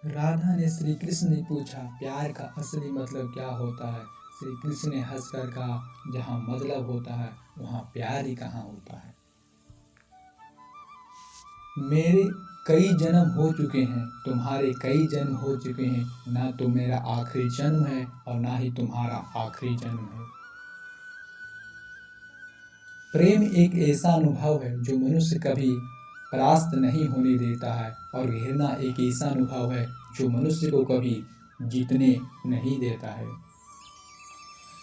राधा ने श्री कृष्ण ने पूछा, प्यार का असली मतलब क्या होता है? श्री कृष्ण ने हंसकर कहा, जहाँ मतलब होता है वहाँ प्यार ही कहाँ होता है। मेरे कई जन्म हो चुके हैं, तुम्हारे कई जन्म हो चुके हैं, ना तो मेरा आखिरी जन्म है और ना ही तुम्हारा आखिरी जन्म है। प्रेम एक ऐसा अनुभव है जो मनुष्य कभी परास्त नहीं होने देता है, और घृणा एक ऐसा अनुभव है जो मनुष्य को कभी जीतने नहीं देता है।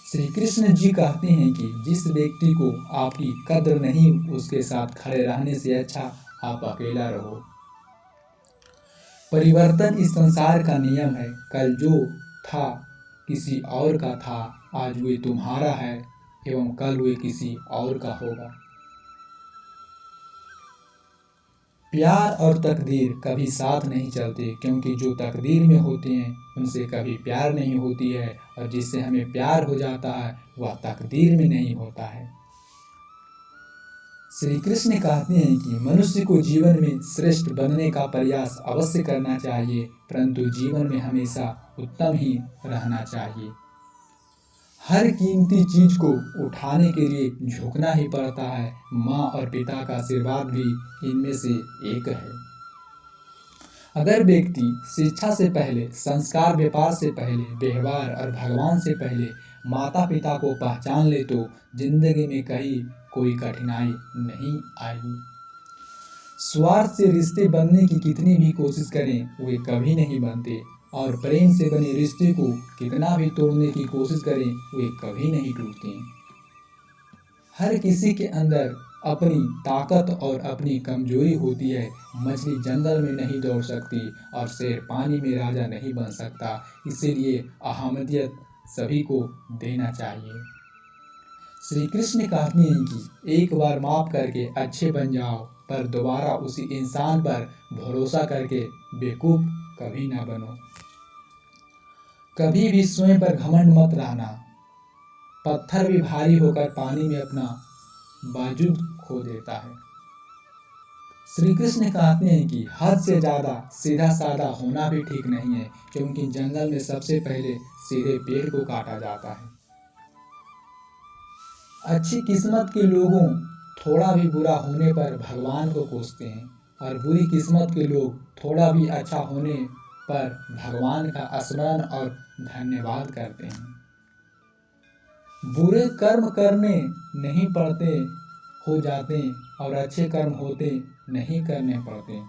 श्री कृष्ण जी कहते हैं कि जिस व्यक्ति को आपकी कद्र नहीं, उसके साथ खड़े रहने से अच्छा आप अकेला रहो। परिवर्तन इस संसार का नियम है। कल जो था किसी और का था, आज वे तुम्हारा है एवं कल वे किसी और का होगा। प्यार और तकदीर कभी साथ नहीं चलते, क्योंकि जो तकदीर में होते हैं उनसे कभी प्यार नहीं होती है, और जिससे हमें प्यार हो जाता है वह तकदीर में नहीं होता है। श्री कृष्ण कहते हैं कि मनुष्य को जीवन में श्रेष्ठ बनने का प्रयास अवश्य करना चाहिए, परंतु जीवन में हमेशा उत्तम ही रहना चाहिए। हर कीमती चीज को उठाने के लिए झुकना ही पड़ता है। माँ और पिता का आशीर्वाद भी इनमें से एक है। अगर व्यक्ति शिक्षा से पहले, संस्कार, व्यापार से पहले, व्यवहार और भगवान से पहले माता पिता को पहचान ले तो जिंदगी में कहीं कोई कठिनाई नहीं आएगी। स्वार्थ से रिश्ते बनने की कितनी भी कोशिश करें वे कभी नहीं बनते, और प्रेम से बने रिश्ते को कितना भी तोड़ने की कोशिश करें वे कभी नहीं टूटते। हर किसी के अंदर अपनी ताकत और अपनी कमजोरी होती है। मछली जंगल में नहीं दौड़ सकती और शेर पानी में राजा नहीं बन सकता, इसीलिए अहमियत सभी को देना चाहिए। श्री कृष्ण कहते हैं कि एक बार माफ करके अच्छे बन जाओ, पर दोबारा उसी इंसान पर भरोसा करके बेवकूफ कभी ना बनो। कभी भी स्वयं पर घमंड मत रहना। पत्थर भी भारी होकर पानी में अपना बाजू खो देता है। श्री कृष्ण कहते हैं कि हद से ज्यादा सीधा साधा होना भी ठीक नहीं है, क्योंकि जंगल में सबसे पहले सीधे पेड़ को काटा जाता है। अच्छी किस्मत के लोगों थोड़ा भी बुरा होने पर भगवान को कोसते हैं, और बुरी किस्मत के लोग थोड़ा भी अच्छा होने पर भगवान का स्मरण और धन्यवाद करते हैं। बुरे कर्म करने नहीं पड़ते हो जाते, और अच्छे कर्म होते नहीं करने पड़ते।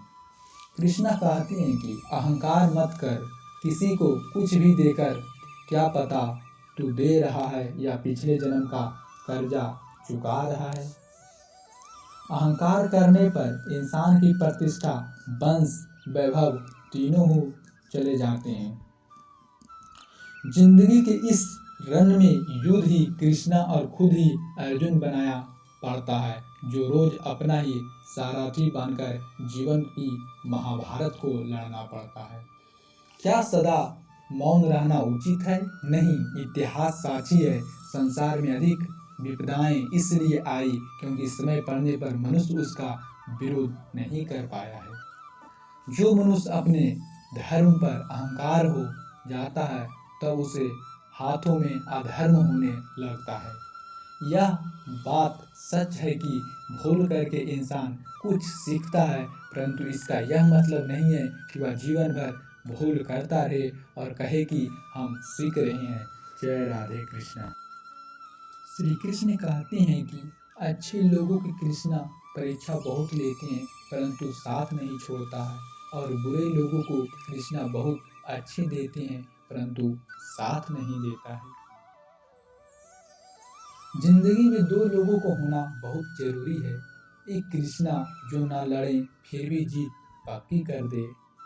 कृष्णा कहते हैं कि अहंकार मत कर, किसी को कुछ भी देकर क्या पता तू दे रहा है या पिछले जन्म का कर्जा चुका रहा है। अहंकार करने पर इंसान की प्रतिष्ठा, वंश, वैभव तीनों हो चले जाते हैं। जिंदगी के इस रण में युद्ध ही कृष्णा और खुद ही अर्जुन बनाया पड़ता है, जो रोज अपना ही सारथी बनकर जीवन की महाभारत को लड़ना पड़ता है। क्या सदा मौन रहना उचित है? नहीं, इतिहास साक्षी है। संसार में अधिक विपदाएं इसलिए आई क्योंकि समय पड़ने पर मनुष्य उसका विरोध नहीं कर पाया है। जो मनुष्य अपने धर्म पर अहंकार हो जाता है तब उसे हाथों में अधर्म होने लगता है। यह बात सच है कि भूल करके इंसान कुछ सीखता है, परंतु इसका यह मतलब नहीं है कि वह जीवन भर भूल करता रहे और कहे कि हम सीख रहे हैं। जय राधे कृष्णा। श्री कृष्ण कहते हैं कि अच्छे लोगों की कृष्णा परीक्षा बहुत लेते हैं, परंतु साथ नहीं छोड़ता है, और बुरे लोगों को कृष्णा बहुत अच्छे देते हैं, परंतु साथ नहीं देता है। जिंदगी में दो लोगों को होना बहुत जरूरी है। एक कृष्णा जो ना लड़े फिर भी जीत पक्की कर दे,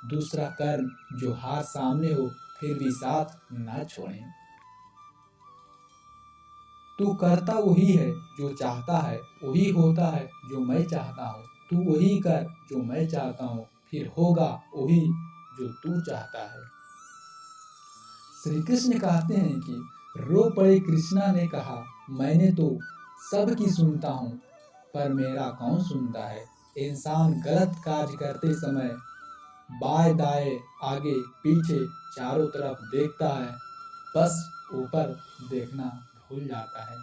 दूसरा कर्ण जो हार सामने हो फिर भी साथ ना छोड़े। तू करता वही है जो चाहता है, वही होता है जो मैं चाहता हूँ। तू वही कर जो मैं चाहता हूँ, फिर होगा वही जो तू चाहता है। श्री कृष्ण कहते हैं कि रो पड़े कृष्णा ने कहा, मैंने तो सबकी सुनता हूँ, पर मेरा कौन सुनता है। इंसान गलत कार्य करते समय बाएं दाएं आगे पीछे चारों तरफ देखता है, बस ऊपर देखना भूल जाता है।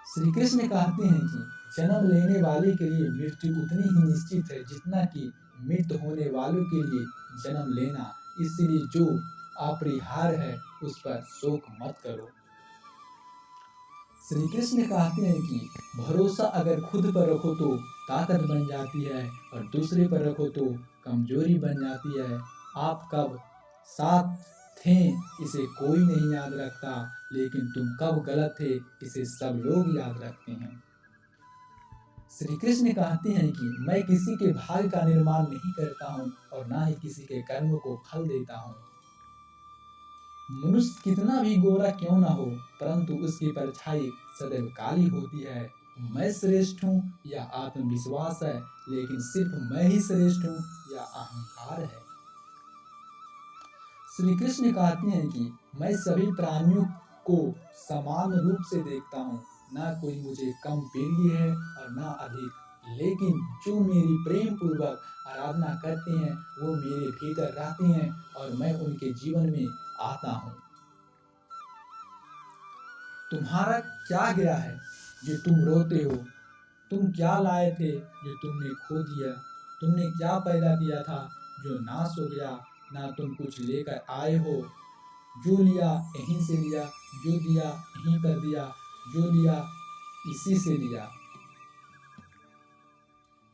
श्री कृष्ण कहते हैं कि जन्म लेने वाले के लिए मृत्यु उतनी ही निश्चित है जितना कि मृत होने वालों के लिए जन्म लेना, इसलिए जो अपरिहार्य है उस पर शोक मत करो। श्री कृष्ण कहते हैं कि भरोसा अगर खुद पर रखो तो ताकत बन जाती है और दूसरे पर रखो तो कमजोरी बन जाती है। आप कब साथ थे इसे कोई नहीं याद रखता, लेकिन तुम कब गलत थे इसे सब लोग याद रखते हैं। श्री कृष्ण कहते हैं कि मैं किसी के भाग्य का निर्माण नहीं करता हूँ और ना ही किसी के कर्म को फल देता हूँ। मनुष्य कितना भी गोरा क्यों ना हो, परंतु उसकी परछाई सदैव काली होती है। मैं श्रेष्ठ हूँ या आत्मविश्वास है, लेकिन सिर्फ मैं ही श्रेष्ठ हूँ या अहंकार है। श्री कृष्ण कहते हैं कि मैं सभी प्राणियों को समान रूप से देखता हूँ, ना कोई मुझे कम प्रिय है और ना अधिक, लेकिन जो मेरी प्रेम पूर्वक आराधना करते हैं वो मेरे भीतर रहते हैं और मैं उनके जीवन में आता हूँ। तुम्हारा क्या गया है जो तुम रोते हो? तुम क्या लाए थे जो तुमने खो दिया? तुमने क्या पैदा किया था जो नाश हो गया? ना तुम कुछ लेकर आए हो। जो लिया यहीं से लिया, जो दिया यहीं पर दिया, जो लिया इसी से लिया।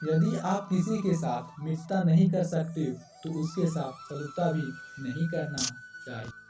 यदि आप किसी के साथ मित्रता नहीं कर सकते तो उसके साथ शत्रुता भी नहीं करना चाहिए।